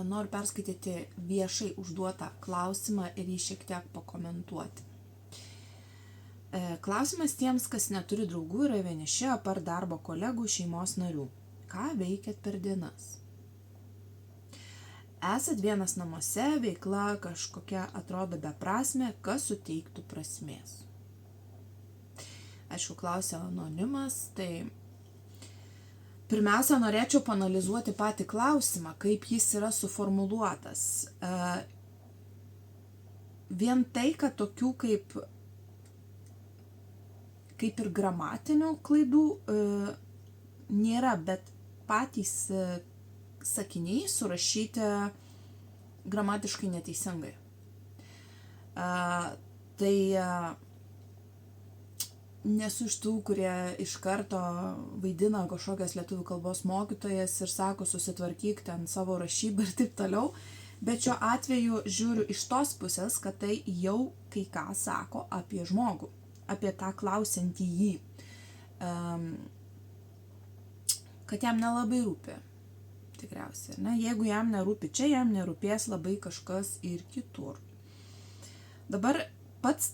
noriu perskaityti viešai užduotą klausimą ir jį šiek tiek pakomentuoti. Klausimas tiems, kas neturi draugų, yra vieniši, apart darbo kolegų, šeimos narių. Ką veikiat per dienas? Esat vienas namuose, veikla kažkokia atrodo beprasmė, kas suteiktų prasmės. Aišku, klausia anonimas, tai pirmiausia, norėčiau paanalizuoti patį klausimą, kaip jis yra suformuluotas. Vien tai, kad tokių kaip ir gramatinių klaidų nėra, bet patys sakiniai surašyti gramatiškai neteisingai. Tai nesu iš tų, kurie iš karto vaidina kažkokias lietuvių kalbos mokytojas ir sako, susitvarkyk ten savo rašybą ir taip toliau, bet šiuo atveju žiūriu iš tos pusės, kad tai jau kai ką sako apie žmogų, apie tą klausiantį jį, kad jam nelabai rūpi, tikriausiai. Ne? Jeigu jam nerūpi čia, jam nerūpės labai kažkas ir kitur. Dabar pats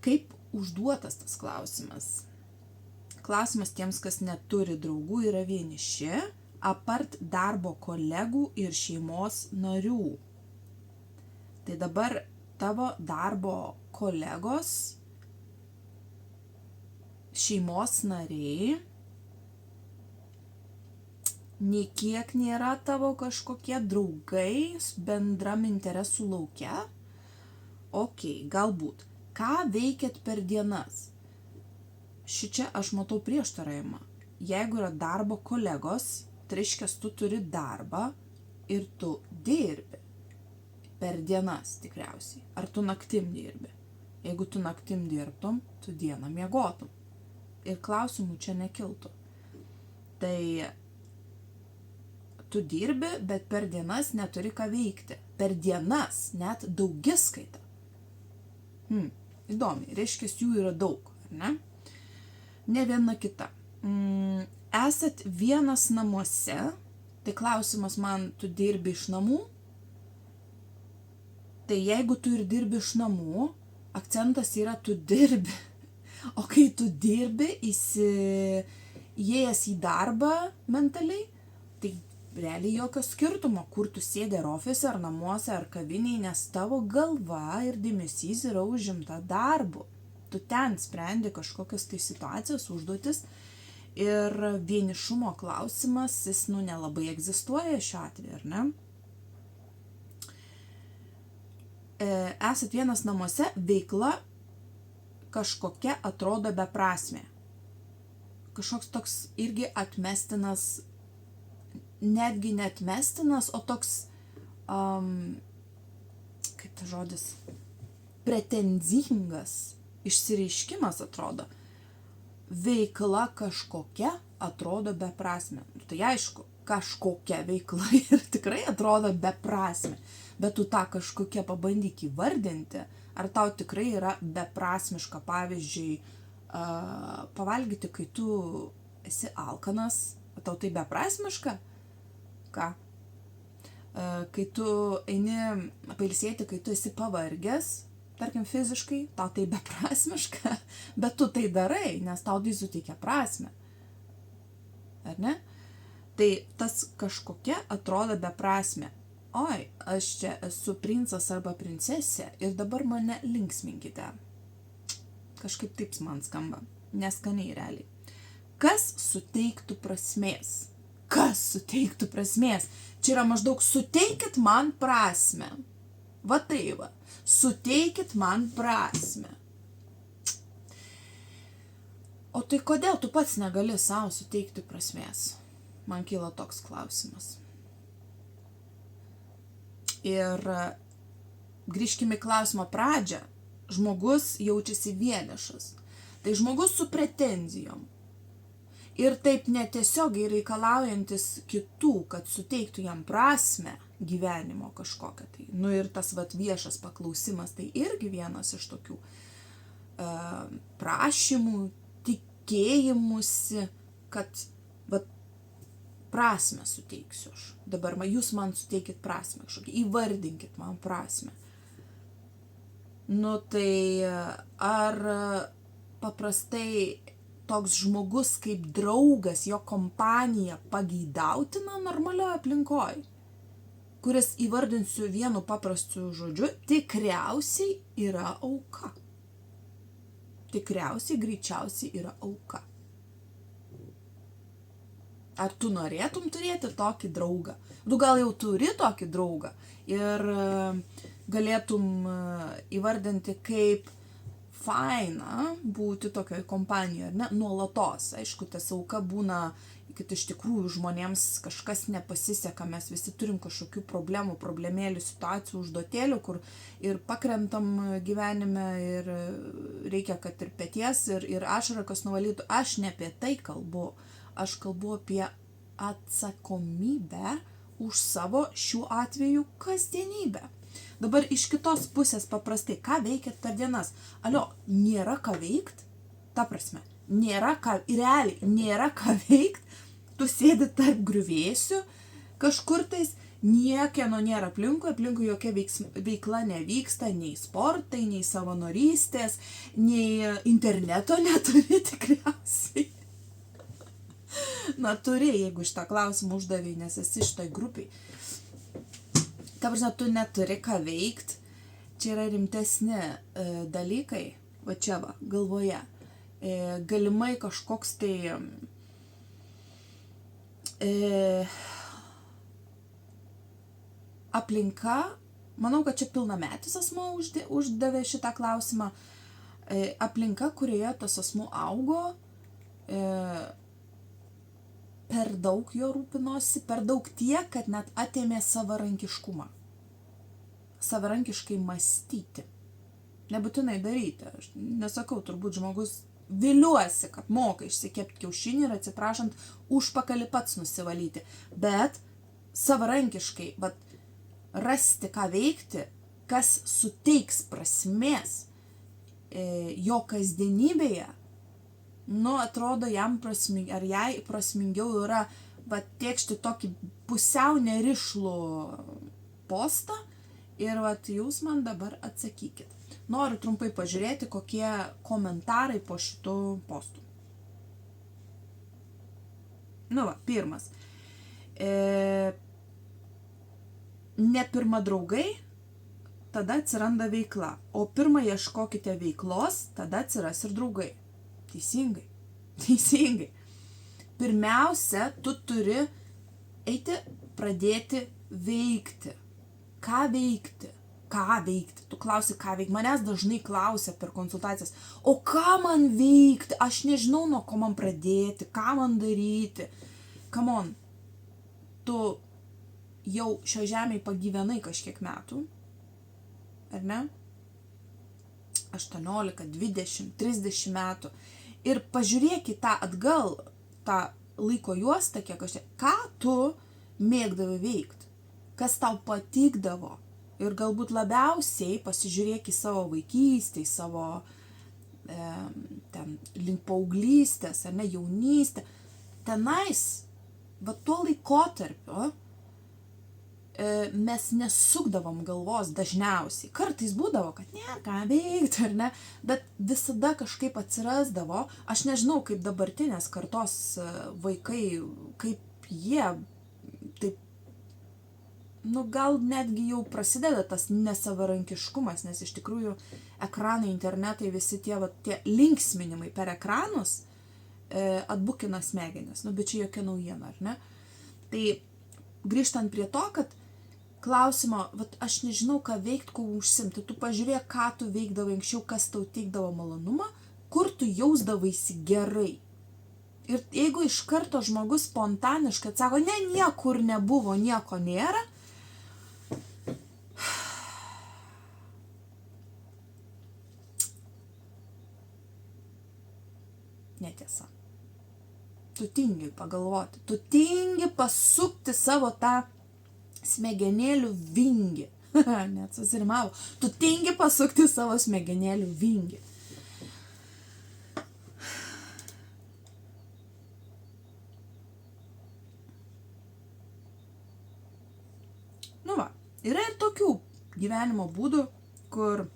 kaip užduotas tas klausimas. Klausimas tiems, kas neturi draugų, yra vieniši, apart darbo kolegų ir šeimos narių. Tai dabar tavo darbo kolegos, šeimos nariai, nei kiek nėra tavo kažkokie draugai bendram interesų lauke. Ok, galbūt. Ką veikiat per dienas? Šičia aš matau prieštaravimą. Jeigu yra darbo kolegos, tai reiškia, tu turi darbą ir tu dirbi per dienas tikriausiai. Ar tu naktim dirbi? Jeigu tu naktim dirbtum, tu dieną miegotum. Ir klausimų čia nekiltų. Tai tu dirbi, bet per dienas neturi ką veikti. Per dienas net daugiskaita. Įdomi, reiškia, jų yra daug, ar ne? Ne viena kita. Esat vienas namuose, tai klausimas man, tu dirbi iš namų? Tai jeigu tu ir dirbi iš namų, akcentas yra tu dirbi. O kai tu dirbi, įėjęs į darbą mentaliai, tai realiai jokio skirtumo, kur tu sėdi ar ofise, ar namuose, ar kaviniai, nes tavo galva ir dėmesys yra užimta darbu. Tu ten sprendi kažkokias tai situacijas, užduotis ir vienišumo klausimas, jis nelabai egzistuoja šiuo atveju, ar ne? Esat vienas namuose, veikla kažkokia atrodo beprasmė. Kažkoks toks irgi atmestinas, netgi neatmestinas, o toks, kaip tas žodis, pretenzingas išsireiškimas atrodo. Veikla kažkokia atrodo beprasmė. Tai aišku, kažkokia veikla ir tikrai atrodo beprasmė, bet tu tą kažkokią pabandyk įvardinti, ar tau tikrai yra beprasmiška, pavyzdžiui, pavalgyti, kai tu esi alkanas, tau tai beprasmiška? Ką? Kai tu eini pailsėti, kai tu esi pavargęs, tarkim fiziškai, tau tai beprasmiška, bet tu tai darai, nes tau tai suteikia prasmę. Ar ne? Tai tas kažkokia atrodo beprasmė. Oi, aš čia esu princas arba princesė ir dabar mane linksminkite. Kažkaip taip man skamba, neskaniai realiai. Kas suteiktų prasmės? Kas suteiktų prasmės? Čia yra maždaug suteikit man prasmę. Va tai va. Suteikit man prasmę. O tai kodėl tu pats negali savo suteikti prasmės? Man kyla toks klausimas. Ir grįžkime į klausimo pradžią. Žmogus jaučiasi vienišas. Tai žmogus su pretenzijom. Ir taip netiesiogiai reikalaujantis kitų, kad suteiktų jam prasmę gyvenimo kažkokią. Tai, ir tas viešas paklausimas, tai irgi vienas iš tokių prašymų, tikėjimusi, kad prasmę suteiksiu aš. Dabar jūs man suteikit prasmę kažkokį, įvardinkit man prasmę. Nu tai ar paprastai toks žmogus kaip draugas, jo kompanija pageidautina normalioje aplinkoje, kuris įvardinsiu vienu paprastu žodžiu, tikriausiai yra auka. Tikriausiai, greičiausiai yra auka. Ar tu norėtum turėti tokį draugą? Tu gal jau turi tokį draugą ir galėtum įvardinti kaip faina būti tokioje kompanijoje, ne? Nuolatos. Aišku, tas auka būna, kad iš tikrųjų žmonėms kažkas nepasiseka, mes visi turim kažkokių problemų, problemėlių, situacijų, užduotėlių, kur ir pakrentam gyvenime ir reikia, kad ir peties, ir ašarą kas nuvalytų. Aš ne apie tai kalbu. Aš kalbu apie atsakomybę už savo šiuo atveju kasdienybę. Dabar iš kitos pusės paprastai, ką veikiat per dienas? Alio, nėra ką veikt? Ta prasme, realiai nėra ką veikt, tu sėdi tarp griuvėsių, kažkur tais niekieno nėra aplinkui jokia veikla nevyksta, nei sportai, nei savanorystės, nei interneto neturi tikriausiai. Na, turi, jeigu šitą klausimą uždavai, nes esi šitoj grupiai. Ta prasme, tu neturi ką veikt, čia yra rimtesni dalykai, va čia va, galvoje. Galimai kažkoks tai aplinka, manau, kad čia pilnametis asmuo uždavė šitą klausimą, aplinka, kurioje tas asmuo augo, per daug jo rūpinosi, per daug tiek, kad net atėmė savarankiškumą. Savarankiškai mąstyti. Nebūtinai daryti. Aš nesakau, turbūt žmogus viliuosi, kad moka išsikepti kiaušinį ir atsiprašant užpakalį pats nusivalyti. Bet savarankiškai rasti ką veikti, kas suteiks prasmės jo kasdienybėje, nu, atrodo, jam ar jai prasmingiau yra tėkšti tokį pusiau nerišlų postą ir jūs man dabar atsakykit. Noriu trumpai pažiūrėti, kokie komentarai po šitų postų. Nu va, pirmas. Ne pirma draugai, tada atsiranda veikla, o pirma ieškokite veiklos, tada atsiras ir draugai. Teisingai. Pirmiausia, tu turi eiti, pradėti veikti. Ką veikti? Tu klausi, ką veikti. Manęs dažnai klausia per konsultacijas, o ką man veikti? Aš nežinau, nuo ko man pradėti, ką man daryti. Come on, tu jau šio žemėje pagyvenai kažkiek metų, ar ne? 18, 20, 30 metų. Ir pažiūrėk į tą atgal, tą laiko juostą, ką tu mėgdavai veikti, kas tau patikdavo. Ir galbūt labiausiai pasižiūrėk į savo vaikystę, į savo link paauglystės, ar ne, jaunystę. Tenais, tuo laikotarpiu, mes nesukdavom galvos dažniausiai. Kartais būdavo, kad ne, ką veikti, ar ne, bet visada kažkaip atsirasdavo. Aš nežinau, kaip dabartinės kartos vaikai, kaip jie, taip, nu gal netgi jau prasideda tas nesavarankiškumas, nes iš tikrųjų ekranai, internetai, visi tie linksminimai per ekranus atbukina smegenis. Nu, bet čia jokia naujiena, ar ne? Tai grįžtant prie to, kad klausimo, aš nežinau, ką veikti, kuo užsimti. Tu pažiūrėk, ką tu veikdavai anksčiau, kas tau teikdavo malonumą, kur tu jausdavaisi gerai. Ir jeigu iš karto žmogus spontaniškai atsako, ne, niekur nebuvo, nieko nėra, netiesa. Tu tingi pagalvoti, tu tingi pasukti savo tą smegenėlių vingį. Net susirimavo. Tu tingi pasukti savo smegenėlių vingį. Nu va, yra ir tokių gyvenimo būdų, kur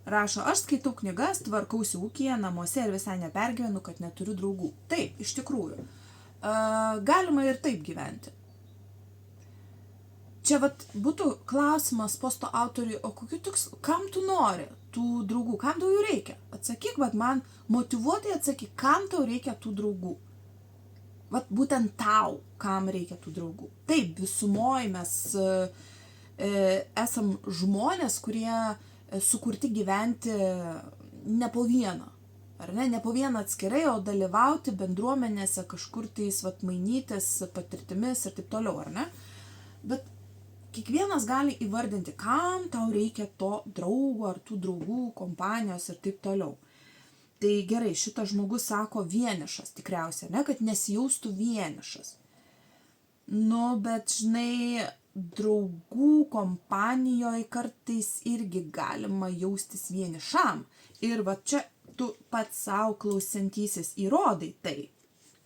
rašo, aš skaitau knygas, tvarkausi ūkyje, namuose ir visai nepergyvenu, kad neturiu draugų. Taip, iš tikrųjų. Galima ir taip gyventi. Čia vat būtų klausimas posto autoriui, o kokiu tikslu, kam tu nori tų draugų, kam tau jų reikia? Atsakyk, vat man motyvuotai atsakyk, kam tau reikia tų draugų. Vat būtent tau, kam reikia tų draugų. Taip, visumoj mes esam žmonės, kurie sukurti gyventi ne po vieną. Ar ne? Ne po vieną atskirai, o dalyvauti bendruomenėse, kažkur tais vat mainytis patirtimis ir taip toliau, ar ne? Bet kiekvienas gali įvardinti, kam tau reikia to draugo ar tų draugų, kompanijos ir taip toliau. Tai gerai, šitas žmogus sako vienišas tikriausiai, ne, kad nesijaustų vienišas. Nu, bet žinai, draugų kompanijoje kartais irgi galima jaustis vienišam. Ir va čia tu pats savo klausantysis įrodai tai,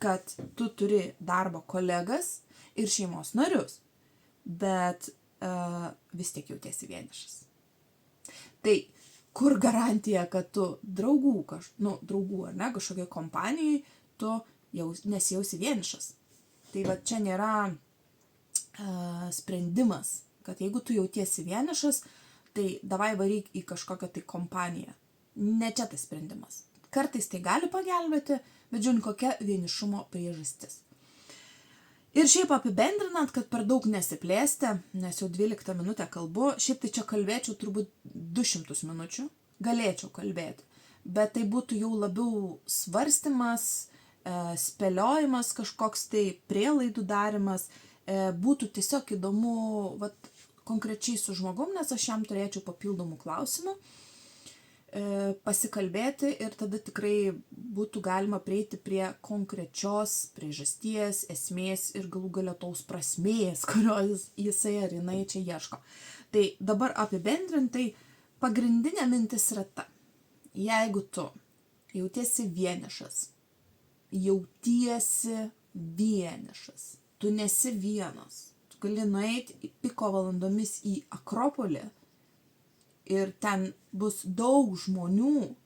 kad tu turi darbo kolegas ir šeimos narius, bet vis tiek jautiesi vienišas. Tai kur garantija, kad tu draugų, draugų ar ne, kažkokiai kompanijai, tu nesijausi vienišas. Tai va čia nėra sprendimas, kad jeigu tu jautiesi vienišas, tai davai varyk į kažkokią tai kompaniją. Ne čia tas sprendimas. Kartais tai gali pagelbėti, bet žiūrint, kokia vienišumo priežastis. Ir šiaip apibendrinant, kad per daug nesiplėsti, nes jau 12 minutę kalbu, šiaip tai čia kalbėčiau turbūt 200 minučių, galėčiau kalbėti, bet tai būtų jau labiau svarstymas, spėliojimas, kažkoks tai prielaidų darimas, būtų tiesiog įdomu vat, konkrečiai su žmogum, nes aš jam turėčiau papildomų klausimų, pasikalbėti ir tada tikrai būtų galima prieiti prie konkrečios priežasties, esmės ir galų gale tos prasmės, kurios jisai ar jinai čia ieško. Tai dabar apibendrintai pagrindinė mintis yra ta, jeigu tu jautiesi vienišas, tu nesi vienas, tu gali nueiti piko valandomis į Akropolį, ir ten bus daug žmonių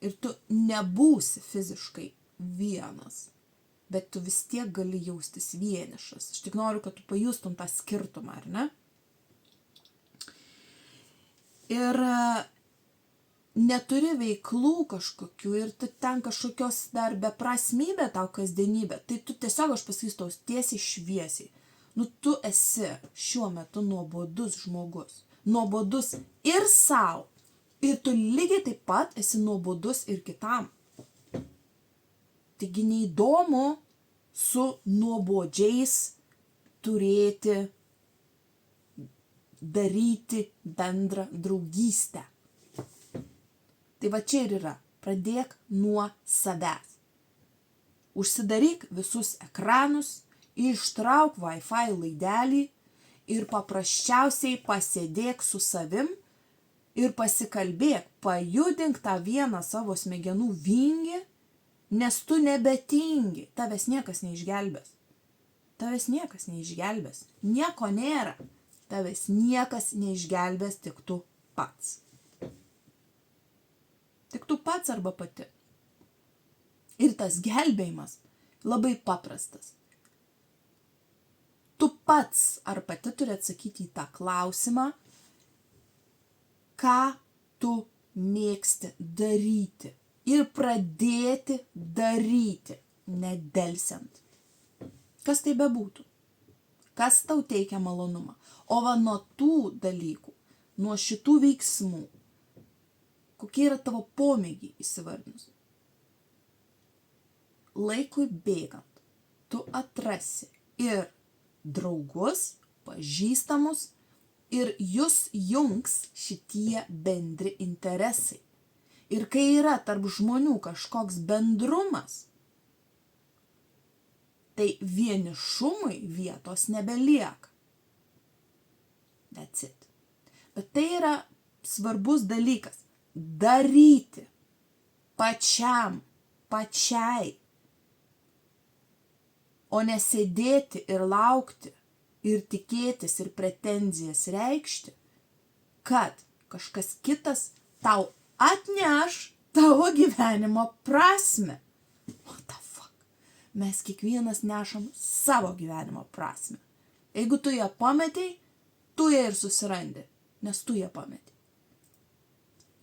ir tu nebūsi fiziškai vienas, bet tu vis tiek gali jaustis vienišas. Aš tik noriu, kad tu pajustum tą skirtumą, ar ne? Ir neturi veiklų kažkokių ir tu ten kažkokios dar beprasmybė tau kasdienybė, tai tu tiesiog, aš pasakysiu tau tiesiai šviesiai, nu tu esi šiuo metu nuobodus žmogus. Nuobodus ir sau. Ir tu lygiai taip pat esi nuobodus ir kitam. Taigi neįdomu su nuobodžiais turėti, daryti bendrą draugystę. Tai va čia ir yra. Pradėk nuo savęs. Užsidaryk visus ekranus, ištrauk Wi-Fi laidelį, ir paprasčiausiai pasėdėk su savim ir pasikalbėk, pajudink tą vieną savo smegenų vingį, nes tu nebetingi, tavęs niekas neišgelbės. Nieko nėra, tavęs niekas neišgelbės, tik tu pats. Tik tu pats arba pati. Ir tas gelbėjimas labai paprastas. Tu pats ar pati turi atsakyti į tą klausimą, ką tu mėgsti daryti ir pradėti daryti, nedelsiant. Kas tai bebūtų? Kas tau teikia malonumą? O va nuo tų dalykų, nuo šitų veiksmų, kokie yra tavo pomėgiai įsivardinus? Laikui bėgant, tu atrasi ir draugus, pažįstamus ir jus jungs šitie bendri interesai. Ir kai yra tarp žmonių kažkoks bendrumas, tai vienišumui vietos nebelieka. That's it. Bet tai yra svarbus dalykas. Daryti pačiam, pačiai. O nesėdėti ir laukti, ir tikėtis ir pretenzijas reikšti, kad kažkas kitas tau atneš tavo gyvenimo prasmę. What the fuck? Mes kiekvienas nešam savo gyvenimo prasmę. Jeigu tu ją pametei, tu ją ir susirandi, nes tu ją pametei.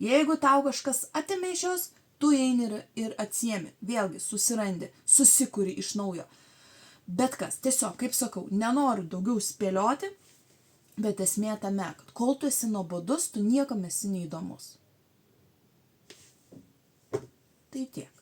Jeigu tau kažkas atėmė iš jos, tu eini ir atsiemi, vėlgi susirandi, susikuri iš naujo. Bet kas, tiesiog, kaip sakau, nenoriu daugiau spėlioti, bet esmė tame, kad kol tu esi nuobodus, tu niekam esi neįdomus. Tai tiek.